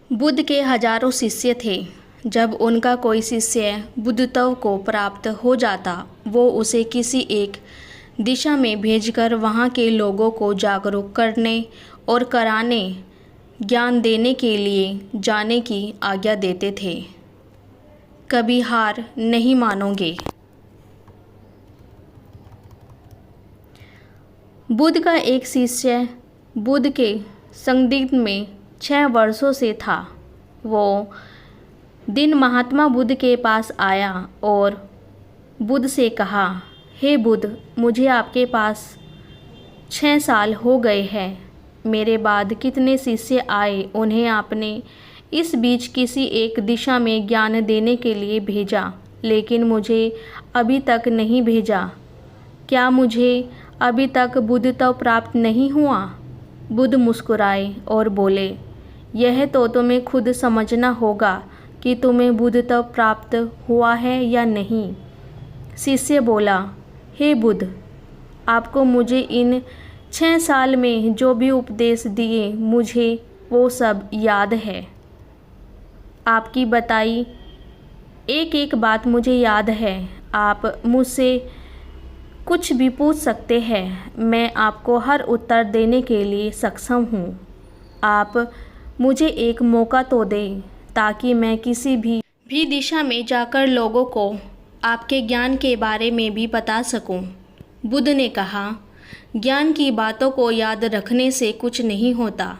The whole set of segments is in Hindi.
बुद्ध के हजारों शिष्य थे। जब उनका कोई शिष्य बुद्धत्व को प्राप्त हो जाता, वो उसे किसी एक दिशा में भेजकर वहाँ के लोगों को जागरूक करने और कराने, ज्ञान देने के लिए जाने की आज्ञा देते थे। कभी हार नहीं मानोगे। बुद्ध का एक शिष्य बुद्ध के संदिग्ध में 6 वर्षों से था। वो दिन महात्मा बुद्ध के पास आया और बुद्ध से कहा, हे बुद्ध, मुझे आपके पास 6 साल हो गए हैं। मेरे बाद कितने शिष्य आए, उन्हें आपने इस बीच किसी एक दिशा में ज्ञान देने के लिए भेजा, लेकिन मुझे अभी तक नहीं भेजा। क्या मुझे अभी तक बुद्धत्व प्राप्त नहीं हुआ? बुद्ध मुस्कुराए और बोले, यह तो तुम्हें खुद समझना होगा कि तुम्हें बुद्धत्व प्राप्त हुआ है या नहीं। शिष्य बोला, हे बुद्ध, आपको मुझे इन 6 साल में जो भी उपदेश दिए, मुझे वो सब याद है। आपकी बताई एक एक बात मुझे याद है। आप मुझसे कुछ भी पूछ सकते हैं, मैं आपको हर उत्तर देने के लिए सक्षम हूँ। आप मुझे एक मौका तो दें ताकि मैं किसी भी दिशा में जाकर लोगों को आपके ज्ञान के बारे में भी बता सकूं। बुद्ध ने कहा, ज्ञान की बातों को याद रखने से कुछ नहीं होता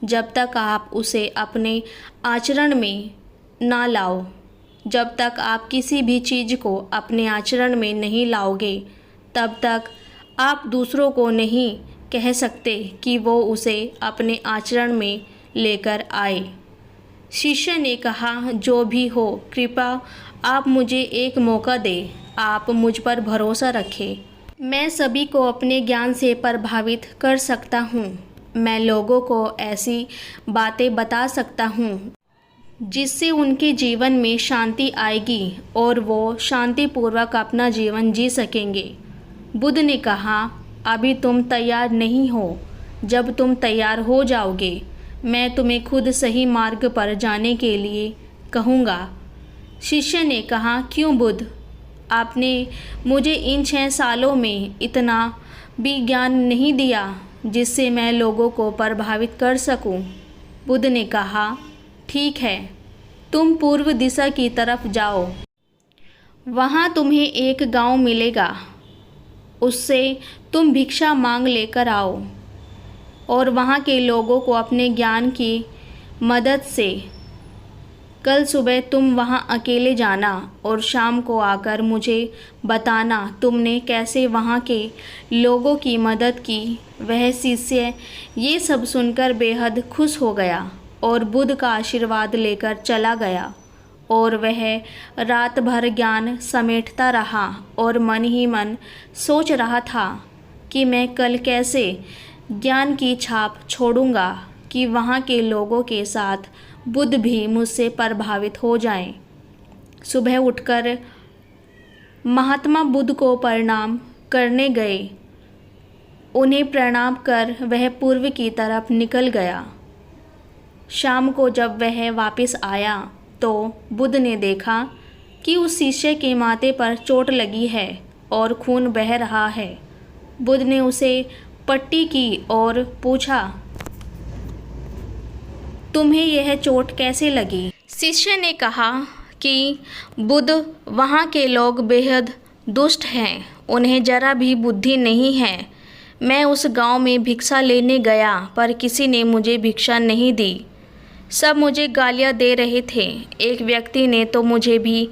जब तक आप उसे अपने आचरण में ना लाओ। जब तक आप किसी भी चीज़ को अपने आचरण में नहीं लाओगे, तब तक आप दूसरों को नहीं कह सकते कि वो उसे अपने आचरण में लेकर आए। शिष्य ने कहा, जो भी हो, कृपया आप मुझे एक मौका दें। आप मुझ पर भरोसा रखें। मैं सभी को अपने ज्ञान से प्रभावित कर सकता हूँ। मैं लोगों को ऐसी बातें बता सकता हूँ जिससे उनके जीवन में शांति आएगी और वो शांतिपूर्वक अपना जीवन जी सकेंगे। बुद्ध ने कहा, अभी तुम तैयार नहीं हो। जब तुम तैयार हो जाओगे, मैं तुम्हें खुद सही मार्ग पर जाने के लिए कहूँगा। शिष्य ने कहा, क्यों बुद्ध? आपने मुझे इन 6 सालों में इतना भी ज्ञान नहीं दिया जिससे मैं लोगों को प्रभावित कर सकूं। बुद्ध ने कहा, ठीक है, तुम पूर्व दिशा की तरफ जाओ। वहाँ तुम्हें एक गांव मिलेगा। उससे तुम भिक्षा मांग लेकर आओ और वहाँ के लोगों को अपने ज्ञान की मदद से कल सुबह तुम वहाँ अकेले जाना और शाम को आकर मुझे बताना तुमने कैसे वहाँ के लोगों की मदद की। वह शिष्य ये सब सुनकर बेहद खुश हो गया और बुद्ध का आशीर्वाद लेकर चला गया और वह रात भर ज्ञान समेटता रहा और मन ही मन सोच रहा था कि मैं कल कैसे ज्ञान की छाप छोड़ूंगा कि वहाँ के लोगों के साथ बुद्ध भी मुझसे प्रभावित हो जाएं। सुबह उठकर महात्मा बुद्ध को प्रणाम करने गए। उन्हें प्रणाम कर वह पूर्व की तरफ निकल गया। शाम को जब वह वापस आया तो बुद्ध ने देखा कि उस शिष्य के माथे पर चोट लगी है और खून बह रहा है। बुद्ध ने उसे पट्टी की और पूछा, तुम्हें यह चोट कैसे लगी? शिष्य ने कहा कि बुद्ध, वहाँ के लोग बेहद दुष्ट हैं, उन्हें जरा भी बुद्धि नहीं है। मैं उस गांव में भिक्षा लेने गया पर किसी ने मुझे भिक्षा नहीं दी। सब मुझे गालियाँ दे रहे थे। एक व्यक्ति ने तो मुझे भी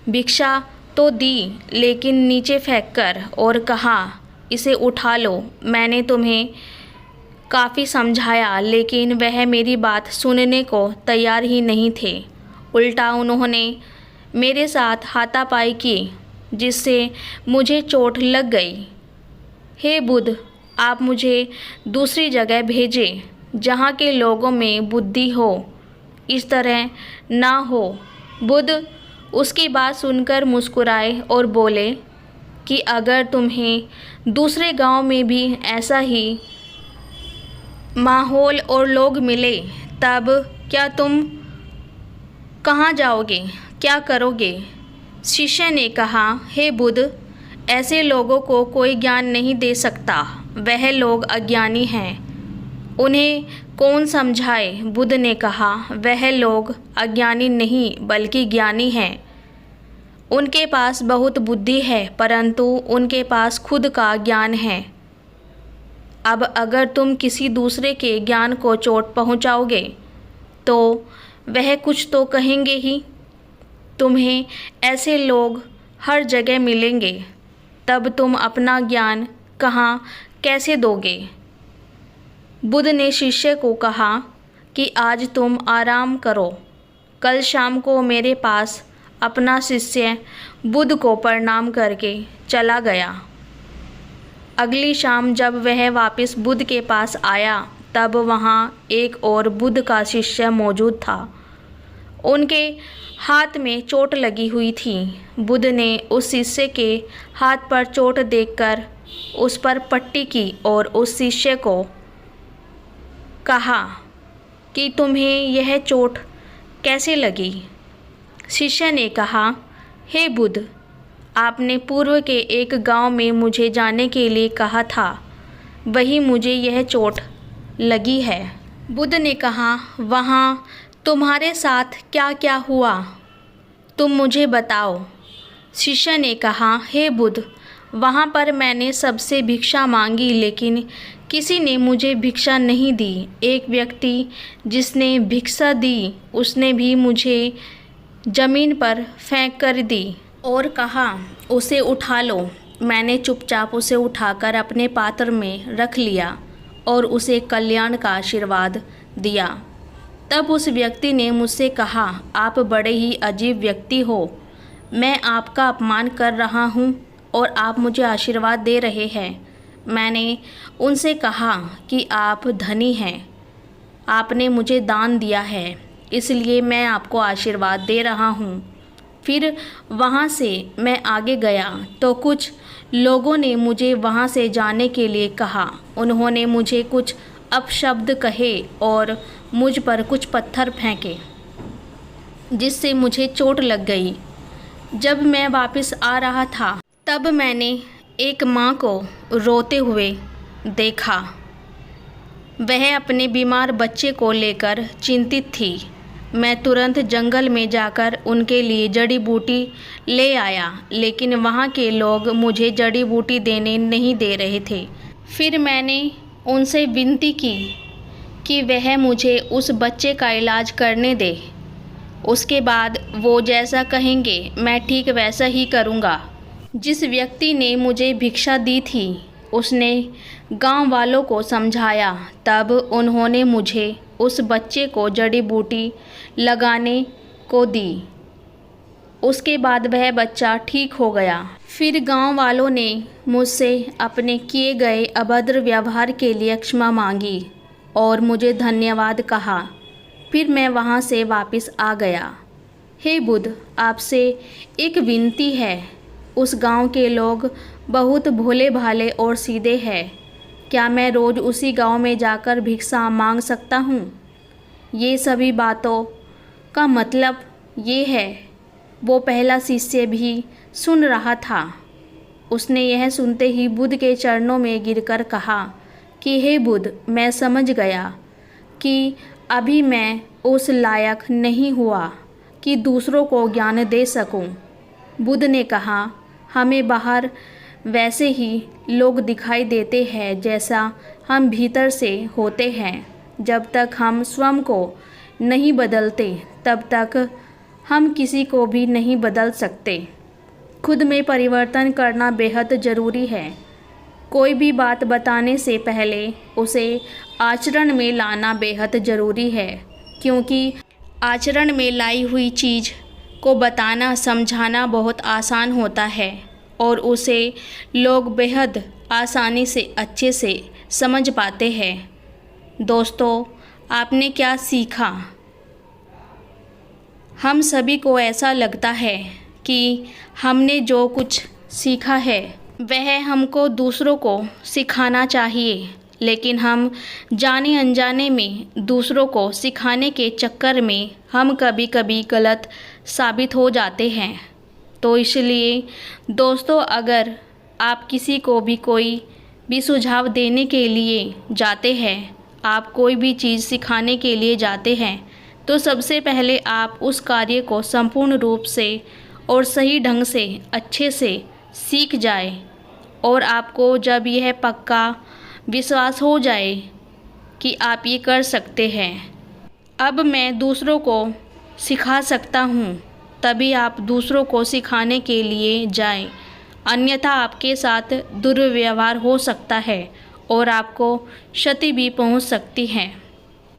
भिक्षा तो दी, लेकिन नीचे फेंककर और कहा, इसे उठा लो। मैंने तुम्हें काफ़ी समझाया, लेकिन वह मेरी बात सुनने को तैयार ही नहीं थे। उल्टा उन्होंने मेरे साथ हाथापाई की, जिससे मुझे चोट लग गई। हे बुद्ध, आप मुझे दूसरी जगह भेजें जहाँ के लोगों में बुद्धि हो। इस तरह ना हो। बुद्ध उसकी बात सुनकर मुस्कुराए और बोले कि अगर तुम्हें दूसरे गांव में भी ऐसा ही माहौल और लोग मिले तब क्या तुम कहाँ जाओगे, क्या करोगे? शिष्य ने कहा, हे बुद्ध, ऐसे लोगों को कोई ज्ञान नहीं दे सकता। वह लोग अज्ञानी हैं, उन्हें कौन समझाए? बुद्ध ने कहा, वह लोग अज्ञानी नहीं बल्कि ज्ञानी हैं। उनके पास बहुत बुद्धि है, परंतु उनके पास खुद का ज्ञान है। अब अगर तुम किसी दूसरे के ज्ञान को चोट पहुंचाओगे तो वह कुछ तो कहेंगे ही। तुम्हें ऐसे लोग हर जगह मिलेंगे, तब तुम अपना ज्ञान कहाँ कैसे दोगे? बुद्ध ने शिष्य को कहा कि आज तुम आराम करो। कल शाम को मेरे पास अपना शिष्य बुद्ध को प्रणाम करके चला गया। अगली शाम जब वह वापस बुद्ध के पास आया, तब वहाँ एक और बुद्ध का शिष्य मौजूद था। उनके हाथ में चोट लगी हुई थी। बुद्ध ने उस शिष्य के हाथ पर चोट देखकर उस पर पट्टी की और उस शिष्य को कहा कि तुम्हें यह चोट कैसे लगी? शिष्य ने कहा, हे बुद्ध, आपने पूर्व के एक गांव में मुझे जाने के लिए कहा था, वही मुझे यह चोट लगी है। बुद्ध ने कहा, वहाँ तुम्हारे साथ क्या क्या हुआ, तुम मुझे बताओ। शिष्य ने कहा, हे बुद्ध, वहाँ पर मैंने सबसे भिक्षा मांगी, लेकिन किसी ने मुझे भिक्षा नहीं दी। एक व्यक्ति जिसने भिक्षा दी, उसने भी मुझे ज़मीन पर फेंक कर दी और कहा, उसे उठा लो। मैंने चुपचाप उसे उठाकर अपने पात्र में रख लिया और उसे कल्याण का आशीर्वाद दिया। तब उस व्यक्ति ने मुझसे कहा, आप बड़े ही अजीब व्यक्ति हो। मैं आपका अपमान कर रहा हूँ और आप मुझे आशीर्वाद दे रहे हैं। मैंने उनसे कहा कि आप धनी हैं, आपने मुझे दान दिया है, इसलिए मैं आपको आशीर्वाद दे रहा हूँ। फिर वहाँ से मैं आगे गया तो कुछ लोगों ने मुझे वहाँ से जाने के लिए कहा। उन्होंने मुझे कुछ अपशब्द कहे और मुझ पर कुछ पत्थर फेंके, जिससे मुझे चोट लग गई। जब मैं वापस आ रहा था, तब मैंने एक माँ को रोते हुए देखा। वह अपने बीमार बच्चे को लेकर चिंतित थी। मैं तुरंत जंगल में जाकर उनके लिए जड़ी बूटी ले आया, लेकिन वहाँ के लोग मुझे जड़ी बूटी देने नहीं दे रहे थे। फिर मैंने उनसे विनती की कि वह मुझे उस बच्चे का इलाज करने दे। उसके बाद वो जैसा कहेंगे मैं ठीक वैसा ही करूँगा। जिस व्यक्ति ने मुझे भिक्षा दी थी, उसने गांव वालों को समझाया। तब उन्होंने मुझे उस बच्चे को जड़ी बूटी लगाने को दी। उसके बाद वह बच्चा ठीक हो गया। फिर गांव वालों ने मुझसे अपने किए गए अभद्र व्यवहार के लिए क्षमा मांगी और मुझे धन्यवाद कहा। फिर मैं वहां से वापस आ गया। हे बुद्ध, आपसे एक विनती है। उस गांव के लोग बहुत भोले भाले और सीधे हैं। क्या मैं रोज़ उसी गांव में जाकर भिक्षा मांग सकता हूँ? ये सभी बातों का मतलब ये है। वो पहला शिष्य भी सुन रहा था। उसने यह सुनते ही बुद्ध के चरणों में गिरकर कहा कि हे बुद्ध, मैं समझ गया कि अभी मैं उस लायक नहीं हुआ कि दूसरों को ज्ञान दे सकूं। बुद्ध ने कहा, हमें बाहर वैसे ही लोग दिखाई देते हैं जैसा हम भीतर से होते हैं। जब तक हम स्वयं को नहीं बदलते, तब तक हम किसी को भी नहीं बदल सकते। खुद में परिवर्तन करना बेहद ज़रूरी है। कोई भी बात बताने से पहले उसे आचरण में लाना बेहद ज़रूरी है, क्योंकि आचरण में लाई हुई चीज़ को बताना समझाना बहुत आसान होता है और उसे लोग बेहद आसानी से अच्छे से समझ पाते हैं। दोस्तों, आपने क्या सीखा? हम सभी को ऐसा लगता है कि हमने जो कुछ सीखा है वह हमको दूसरों को सिखाना चाहिए, लेकिन हम जाने अनजाने में दूसरों को सिखाने के चक्कर में हम कभी कभी गलत साबित हो जाते हैं। तो इसलिए दोस्तों, अगर आप किसी को भी कोई भी सुझाव देने के लिए जाते हैं, आप कोई भी चीज़ सिखाने के लिए जाते हैं, तो सबसे पहले आप उस कार्य को संपूर्ण रूप से और सही ढंग से अच्छे से सीख जाए, और आपको जब यह पक्का विश्वास हो जाए कि आप ये कर सकते हैं, अब मैं दूसरों को सिखा सकता हूँ, तभी आप दूसरों को सिखाने के लिए जाएं। अन्यथा आपके साथ दुर्व्यवहार हो सकता है और आपको क्षति भी पहुँच सकती है।